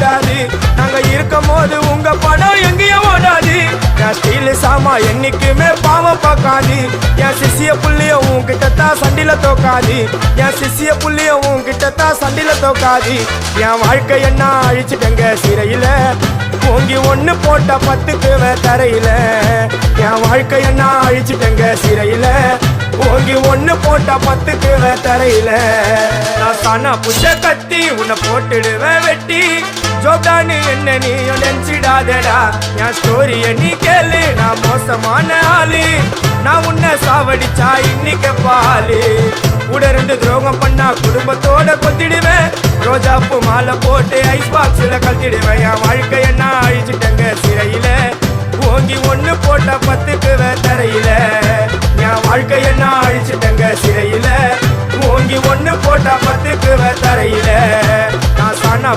ஓடாது. நாங்க இருக்கும் போது உங்க படம் எங்கேயும் ஓடாது. என் ஸ்டீல் சாமா என்னைக்குமே பாவம் பார்க்காது. என் சிசிய புள்ளிய உன்கிட்டத்தான் சண்டில தோக்காது. என் சிசிய புள்ளிய உன்கிட்டத்தான் சண்டில தோக்காது. என் வாழ்க்கை என்ன அழிச்சுட்டங்க சிறையில, ஓங்கி ஒண்ணு போட்ட 10க்கு தரையில. என் வாழ்க்கை என்ன அழிச்சுட்டங்க சிறையில, ஓங்கி ஒண்ணு போட்ட 10க்கு தரையில. நான் சானா புஷ கத்தி உன்னை போட்டுடுவேன் வெட்டி. ஜோப்டானு என்ன நீ நினைச்சிடாதடா. என் ஸ்டோரிய நீ கேளு, நான் மோசமான ஆளு. நான் உன்னை சாவடிச்சா இன்னைக்கு பாலு. கூட 2 துரோகம் பண்ணா குடும்பத்தோட கொத்திடுவேன். ரோஜாப்பூ மாலை போட்டு ஐஸ் பாக்ஸ்ல கழட்டிடுவேன். என் வாழ்க்கை என்ன அழிச்சுட்டங்க சிறையில, ஓங்கி ஒண்ணு போட்ட 10க்கு தரையில. என் வாழ்க்கை என்ன அழிச்சுட்டங்க சிறையில, ஓங்கி ஒண்ணு போட்ட 10க்கு தரையில. நான் சானா